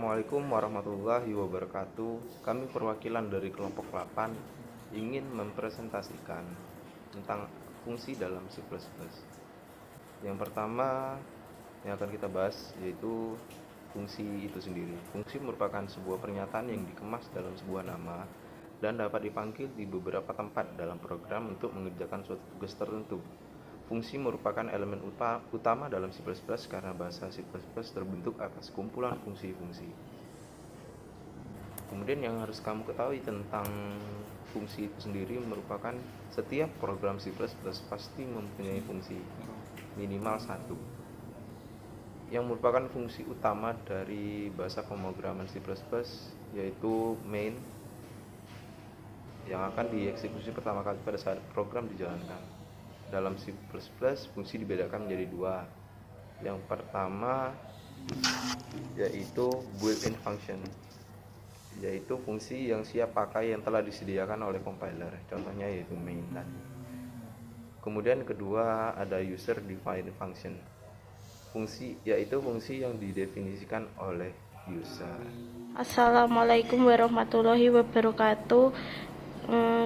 Assalamualaikum warahmatullahi wabarakatuh. Kami perwakilan dari kelompok 8 ingin mempresentasikan tentang fungsi dalam C++. Yang pertama yang akan kita bahas yaitu fungsi itu sendiri. Fungsi merupakan sebuah pernyataan yang dikemas dalam sebuah nama dan dapat dipanggil di beberapa tempat dalam program untuk mengerjakan suatu tugas tertentu. Fungsi merupakan elemen utama dalam C++ karena bahasa C++ terbentuk atas kumpulan fungsi-fungsi. Kemudian yang harus kamu ketahui tentang fungsi itu sendiri merupakan setiap program C++ pasti mempunyai fungsi minimal satu yang merupakan fungsi utama dari bahasa pemrograman C++, yaitu main, yang akan dieksekusi pertama kali pada saat program dijalankan. Dalam C++ fungsi dibedakan menjadi dua. Yang pertama yaitu built-in function, yaitu fungsi yang siap pakai yang telah disediakan oleh compiler, contohnya yaitu main tadi. Kemudian kedua ada user defined function, yaitu fungsi yang didefinisikan oleh user. Assalamualaikum warahmatullahi wabarakatuh.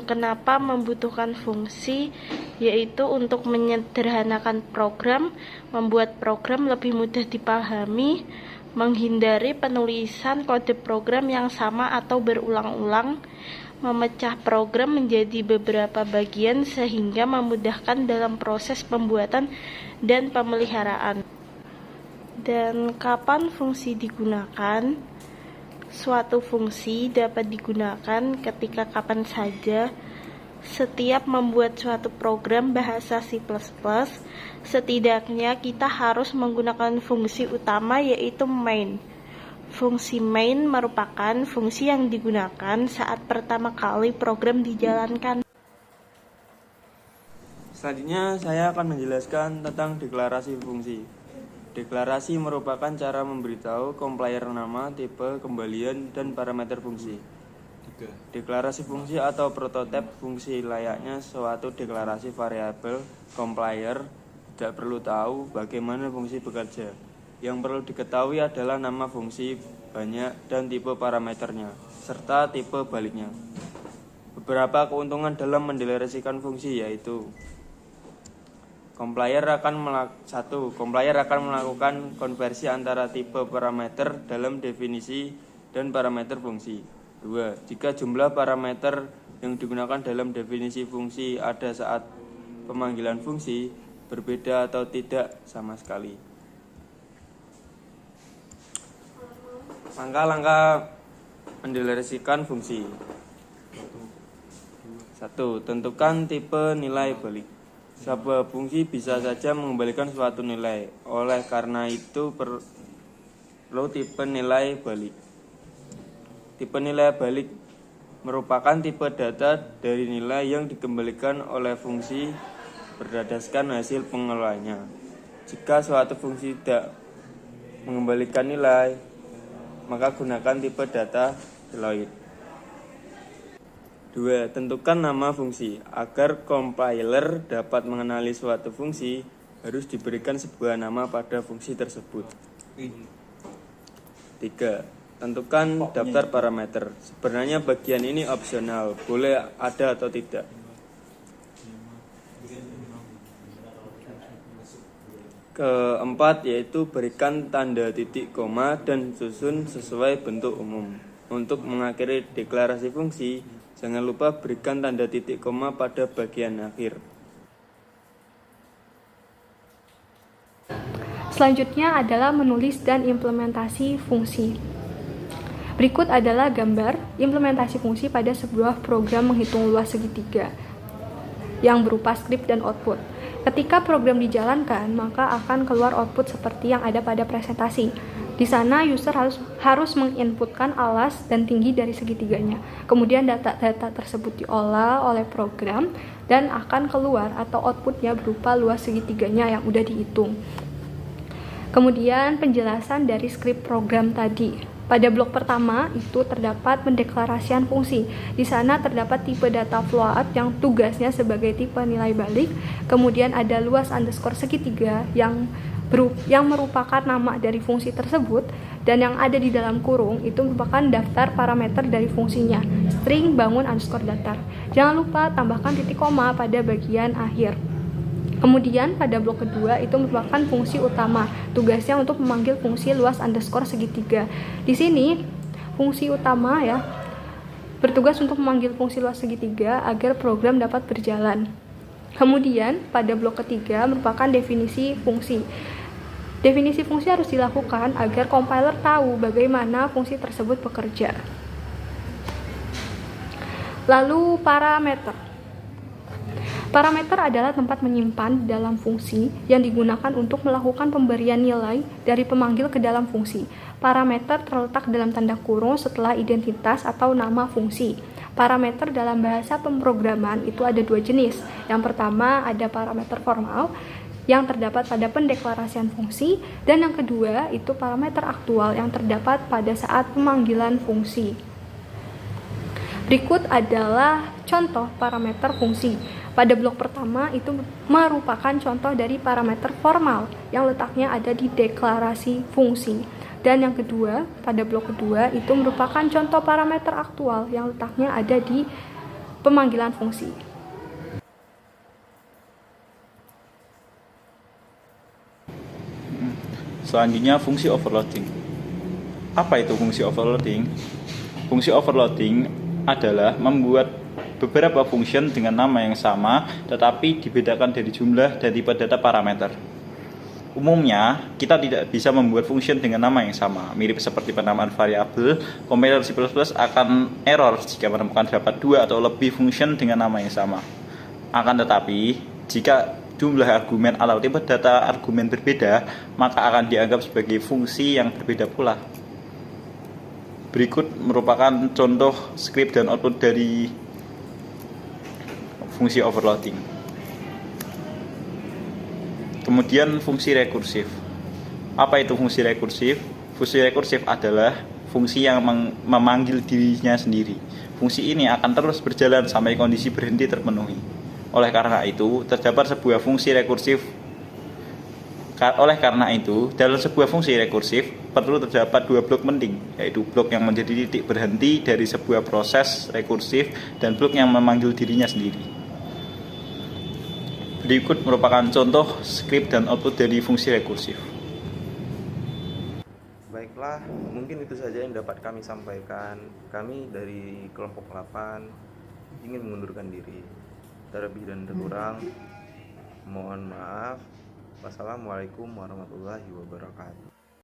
Kenapa membutuhkan fungsi? Yaitu untuk menyederhanakan program, membuat program lebih mudah dipahami, menghindari penulisan kode program yang sama atau berulang-ulang, memecah program menjadi beberapa bagian sehingga memudahkan dalam proses pembuatan dan pemeliharaan. Dan kapan fungsi digunakan? Suatu fungsi dapat digunakan ketika kapan saja. Setiap membuat suatu program bahasa C++, setidaknya kita harus menggunakan fungsi utama yaitu main. Fungsi main merupakan fungsi yang digunakan saat pertama kali program dijalankan. Selanjutnya saya akan menjelaskan tentang deklarasi fungsi. Deklarasi merupakan cara memberitahu compiler nama, tipe, kembalian, dan parameter fungsi. Deklarasi fungsi atau prototipe fungsi layaknya suatu deklarasi variabel. Compiler tidak perlu tahu bagaimana fungsi bekerja. Yang perlu diketahui adalah nama fungsi banyak dan tipe parameternya, serta tipe baliknya. Beberapa keuntungan dalam mendeklarasikan fungsi yaitu Compiler akan melakukan konversi antara tipe parameter dalam definisi dan parameter fungsi. 2. Jika jumlah parameter yang digunakan dalam definisi fungsi ada saat pemanggilan fungsi berbeda atau tidak sama sekali. Langkah-langkah mendeklarasikan fungsi. 1. Tentukan tipe nilai balik. Sebuah fungsi bisa saja mengembalikan suatu nilai. Oleh karena itu perlu tipe nilai balik. Tipe nilai balik merupakan tipe data dari nilai yang dikembalikan oleh fungsi berdasarkan hasil pengelolaannya. Jika suatu fungsi tidak mengembalikan nilai, maka gunakan tipe data Deloitte. 2. Tentukan nama fungsi. Agar compiler dapat mengenali suatu fungsi, harus diberikan sebuah nama pada fungsi tersebut. 3. Tentukan daftar parameter. Sebenarnya bagian ini opsional, boleh ada atau tidak. Keempat yaitu berikan tanda titik koma dan susun sesuai bentuk umum. Untuk mengakhiri deklarasi fungsi, jangan lupa berikan tanda titik koma pada bagian akhir. Selanjutnya adalah menulis dan implementasi fungsi. Berikut adalah gambar implementasi fungsi pada sebuah program menghitung luas segitiga yang berupa skrip dan output. Ketika program dijalankan, maka akan keluar output seperti yang ada pada presentasi. Di sana user harus menginputkan alas dan tinggi dari segitiganya. Kemudian data-data tersebut diolah oleh program dan akan keluar atau outputnya berupa luas segitiganya yang udah dihitung. Kemudian penjelasan dari skrip program tadi. Pada blok pertama itu terdapat pendeklarasian fungsi. Di sana terdapat tipe data float yang tugasnya sebagai tipe nilai balik. Kemudian ada luas underscore segitiga yang yang merupakan nama dari fungsi tersebut dan yang ada di dalam kurung itu merupakan daftar parameter dari fungsinya, string bangun underscore datar. Jangan lupa tambahkan titik koma pada bagian akhir. Kemudian pada blok kedua itu merupakan fungsi utama, tugasnya untuk memanggil fungsi luas underscore segitiga. Di sini fungsi utama ya bertugas untuk memanggil fungsi luas segitiga agar program dapat berjalan. Kemudian pada blok ketiga merupakan definisi fungsi. Definisi fungsi harus dilakukan agar compiler tahu bagaimana fungsi tersebut bekerja. Lalu parameter. Parameter adalah tempat menyimpan dalam fungsi yang digunakan untuk melakukan pemberian nilai dari pemanggil ke dalam fungsi. Parameter terletak dalam tanda kurung setelah identitas atau nama fungsi. Parameter dalam bahasa pemrograman itu ada dua jenis. Yang pertama ada parameter formal yang terdapat pada pendeklarasian fungsi, dan yang kedua itu parameter aktual yang terdapat pada saat pemanggilan fungsi. Berikut adalah contoh parameter fungsi. Pada blok pertama itu merupakan contoh dari parameter formal yang letaknya ada di deklarasi fungsi. Dan yang kedua, pada blok kedua itu merupakan contoh parameter aktual yang letaknya ada di pemanggilan fungsi. Selanjutnya fungsi overloading. Apa itu fungsi overloading? Fungsi overloading adalah membuat beberapa function dengan nama yang sama tetapi dibedakan dari jumlah dan tipe data parameter. Umumnya, kita tidak bisa membuat function dengan nama yang sama. Mirip seperti penamaan variabel, kompiler C++ akan error jika menemukan terdapat dua atau lebih function dengan nama yang sama. Akan tetapi, jika jumlah argumen atau tipe data argumen berbeda, maka akan dianggap sebagai fungsi yang berbeda pula. Berikut merupakan contoh script dan output dari fungsi overloading. Kemudian fungsi rekursif. Apa itu fungsi rekursif? Fungsi rekursif adalah fungsi yang memanggil dirinya sendiri. Fungsi ini akan terus berjalan sampai kondisi berhenti terpenuhi. Oleh karena itu, terdapat sebuah fungsi rekursif. Oleh karena itu, dalam sebuah fungsi rekursif perlu terdapat dua blok penting, yaitu blok yang menjadi titik berhenti dari sebuah proses rekursif dan blok yang memanggil dirinya sendiri. Berikut merupakan contoh script dan output dari fungsi rekursif. Baiklah, mungkin itu saja yang dapat kami sampaikan. Kami dari kelompok 8 ingin mengundurkan diri. Terlebih dan terkurang, mohon maaf. Wassalamualaikum warahmatullahi wabarakatuh.